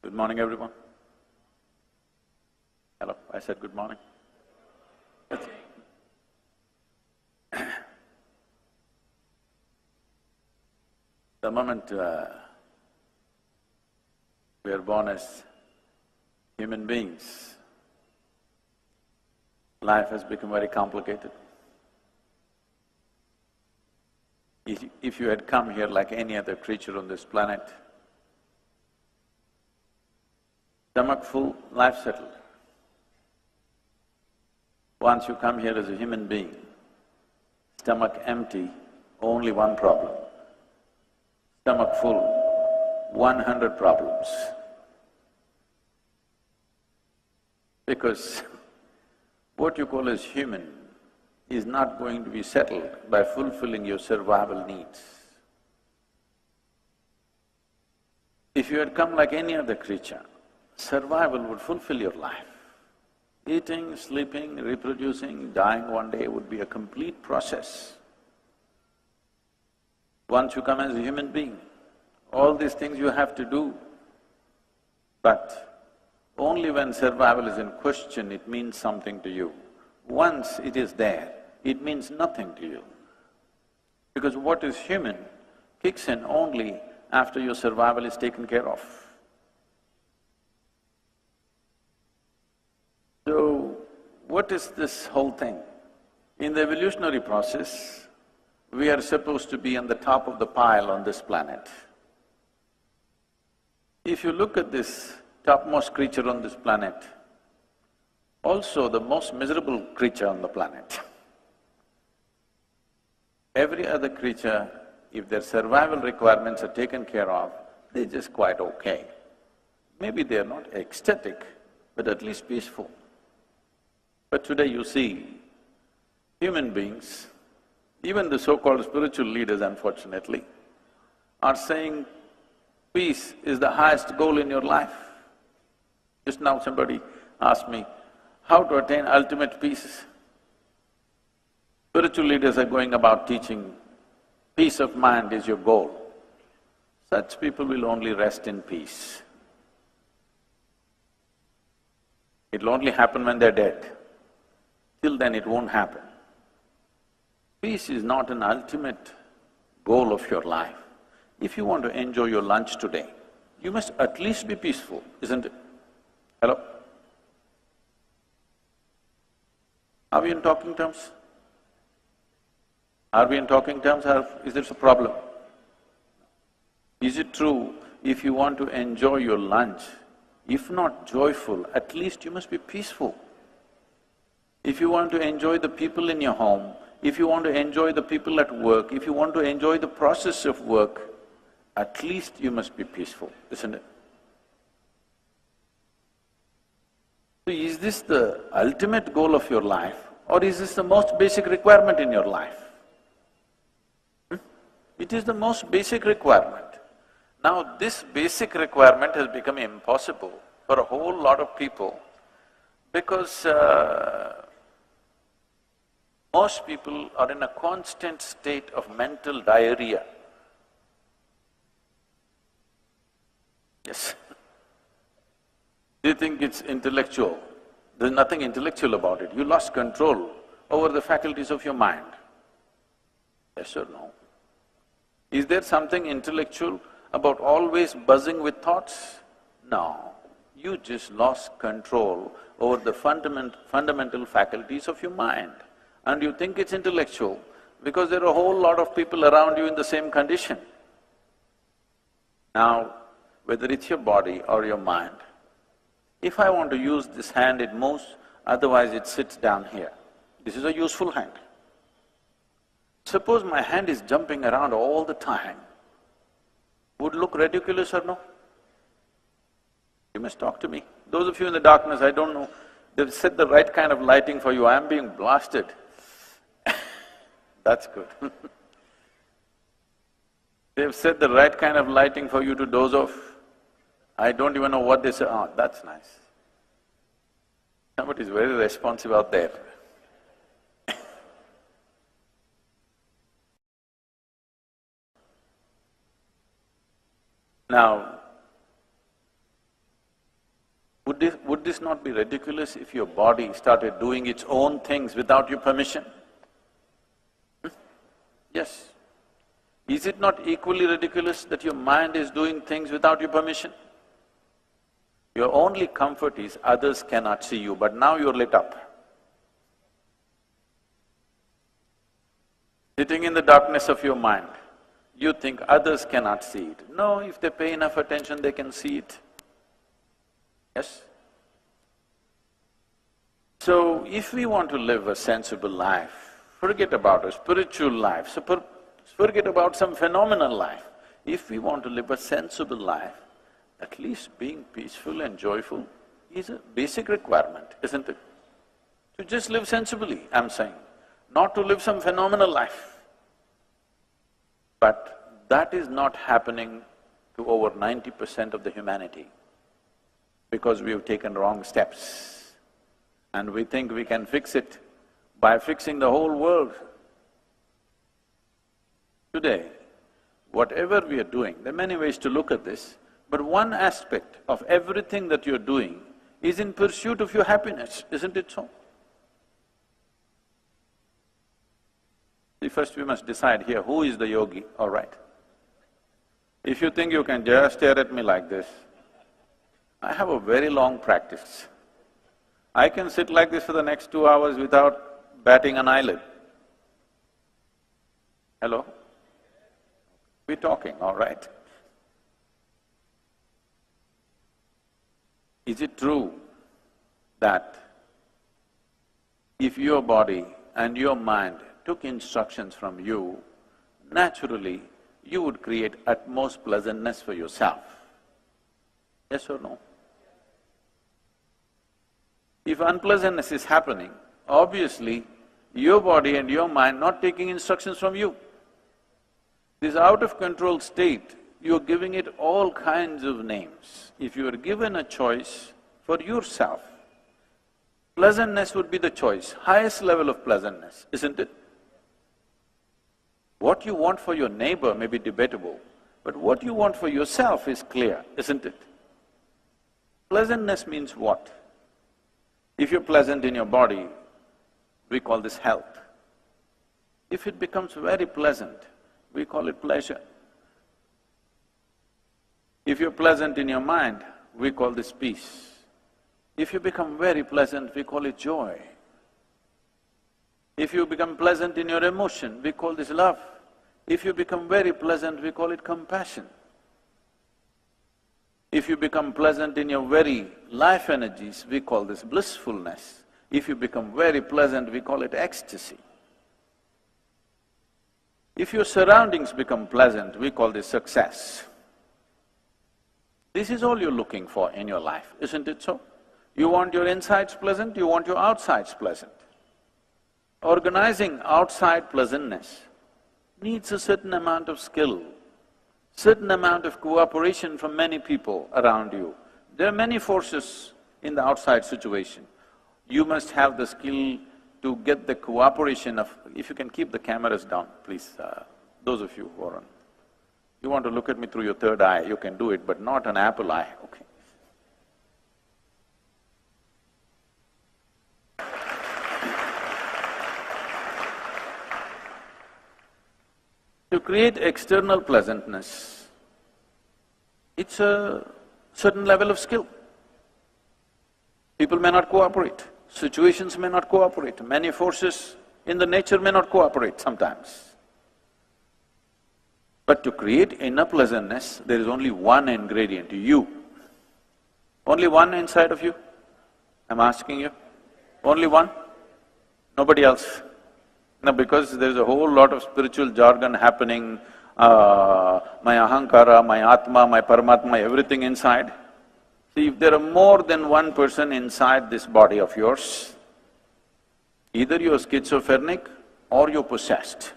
Good morning, everyone. Hello, I said good morning. That's the moment we are born as human beings, life has become very complicated. If you had come here like any other creature on this planet, stomach full, life settled. Once you come here as a human being, stomach empty, only one problem. Stomach full, 100 problems. Because what you call as human is not going to be settled by fulfilling your survival needs. If you had come like any other creature, survival would fulfill your life. Eating, sleeping, reproducing, dying one day would be a complete process. Once you come as a human being, all these things you have to do, but only when survival is in question, it means something to you. Once it is there, it means nothing to you. Because what is human kicks in only after your survival is taken care of. So, what is this whole thing? In the evolutionary process, we are supposed to be on the top of the pile on this planet. If you look at this topmost creature on this planet, also the most miserable creature on the planet. Every other creature, if their survival requirements are taken care of, they're just quite okay. Maybe they're not ecstatic, but at least peaceful. But today you see, human beings, even the so-called spiritual leaders unfortunately, are saying peace is the highest goal in your life. Just now somebody asked me, how to attain ultimate peace? Spiritual leaders are going about teaching peace of mind is your goal. Such people will only rest in peace. It'll only happen when they're dead. Till then it won't happen. Peace is not an ultimate goal of your life. If you want to enjoy your lunch today, you must at least be peaceful, isn't it? Hello? Are we in talking terms? Are we in talking terms or is there a problem? Is it true, if you want to enjoy your lunch, if not joyful, at least you must be peaceful? If you want to enjoy the people in your home, if you want to enjoy the people at work, if you want to enjoy the process of work, at least you must be peaceful, isn't it? So is this the ultimate goal of your life or is this the most basic requirement in your life? It is the most basic requirement. Now this basic requirement has become impossible for a whole lot of people because most people are in a constant state of mental diarrhea. Yes. They think it's intellectual. There's nothing intellectual about it. You lost control over the faculties of your mind. Yes or no? Is there something intellectual about always buzzing with thoughts? No. You just lost control over the fundamental faculties of your mind. And you think it's intellectual because there are a whole lot of people around you in the same condition. Now, whether it's your body or your mind, if I want to use this hand, it moves, otherwise it sits down here. This is a useful hand. Suppose my hand is jumping around all the time, would look ridiculous or no? You must talk to me. Those of you in the darkness, I don't know, they've set the right kind of lighting for you, I'm being blasted. That's good. They've set the right kind of lighting for you to doze off. I don't even know what they say, oh, that's nice. Somebody's very responsive out there. Now, would this not be ridiculous if your body started doing its own things without your permission? Yes. Is it not equally ridiculous that your mind is doing things without your permission? Your only comfort is others cannot see you, but now you're lit up. Sitting in the darkness of your mind, you think others cannot see it. No, if they pay enough attention, they can see it. Yes? So, if we want to live a sensible life, forget about a spiritual life, forget about some phenomenal life. If we want to live a sensible life, at least being peaceful and joyful is a basic requirement, isn't it? To just live sensibly, I'm saying, not to live some phenomenal life. But that is not happening to over 90% of the humanity because we have taken wrong steps and we think we can fix it by fixing the whole world. Today, whatever we are doing, there are many ways to look at this, but one aspect of everything that you're doing is in pursuit of your happiness, isn't it so? See, first we must decide here, who is the yogi, all right? If you think you can just stare at me like this, I have a very long practice. I can sit like this for the next 2 hours without batting an eyelid. Hello? We're talking, all right? Is it true that if your body and your mind took instructions from you, naturally you would create utmost pleasantness for yourself? Yes or no? If unpleasantness is happening, obviously your body and your mind not taking instructions from you. This out-of-control state, you're giving it all kinds of names. If you are given a choice for yourself, pleasantness would be the choice, highest level of pleasantness, isn't it? What you want for your neighbor may be debatable, but what you want for yourself is clear, isn't it? Pleasantness means what? If you're pleasant in your body, we call this health. If it becomes very pleasant, we call it pleasure. If you're pleasant in your mind, we call this peace. If you become very pleasant, we call it joy. If you become pleasant in your emotion, we call this love. If you become very pleasant, we call it compassion. If you become pleasant in your very life energies, we call this blissfulness. If you become very pleasant, we call it ecstasy. If your surroundings become pleasant, we call this success. This is all you're looking for in your life, isn't it so? You want your insides pleasant, you want your outsides pleasant. Organizing outside pleasantness needs a certain amount of skill, certain amount of cooperation from many people around you. There are many forces in the outside situation. You must have the skill to get the cooperation of… If you can keep the cameras down, please, those of you who are on… You want to look at me through your third eye, you can do it, but not an apple eye, okay? To create external pleasantness, it's a certain level of skill. People may not cooperate, situations may not cooperate, many forces in the nature may not cooperate sometimes. But to create inner pleasantness, there is only one ingredient, you. Only one inside of you? I'm asking you. Only one? Nobody else? No, because there's a whole lot of spiritual jargon happening, my ahankara, my atma, my paramatma, everything inside. See, if there are more than one person inside this body of yours, either you're schizophrenic or you're possessed.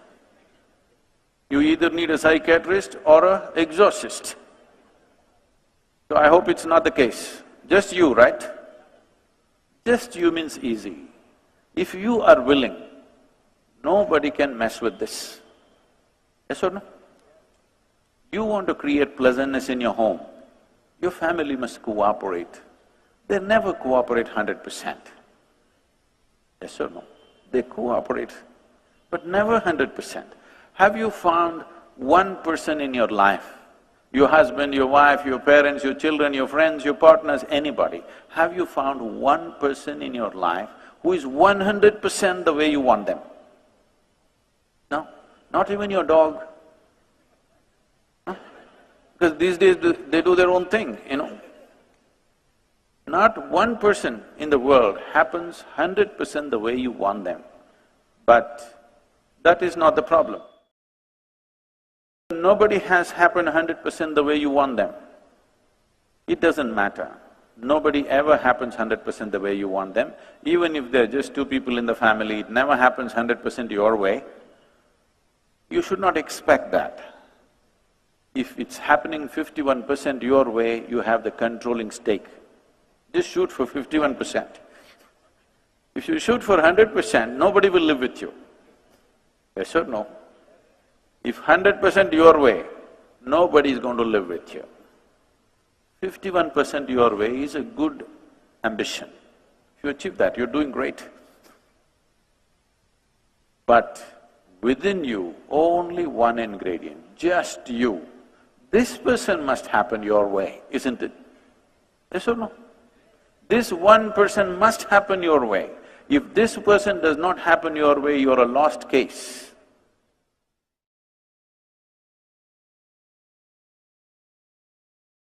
You either need a psychiatrist or an exorcist. So I hope it's not the case. Just you, right? Just you means easy. If you are willing, nobody can mess with this. Yes or no? You want to create pleasantness in your home, your family must cooperate. they never cooperate 100%. Yes or no? They cooperate, but never 100%. Have you found one person in your life, your husband, your wife, your parents, your children, your friends, your partners, anybody, have you found one person in your life who is 100% the way you want them? No, not even your dog. Huh? Because these days they do their own thing, you know. Not one person in the world happens 100% the way you want them, but that is not the problem. Nobody has happened 100% the way you want them. It doesn't matter. Nobody ever happens 100% the way you want them. Even if there are just two people in the family, it never happens 100% your way. You should not expect that. If it's happening 51% your way, you have the controlling stake. Just shoot for 51%. If you shoot for 100%, nobody will live with you. Yes or no? If 100% your way, nobody is going to live with you. 51% your way is a good ambition. If you achieve that, you're doing great. But within you, only one ingredient, just you. This person must happen your way, isn't it? Yes or no? This one person must happen your way. If this person does not happen your way, you're a lost case.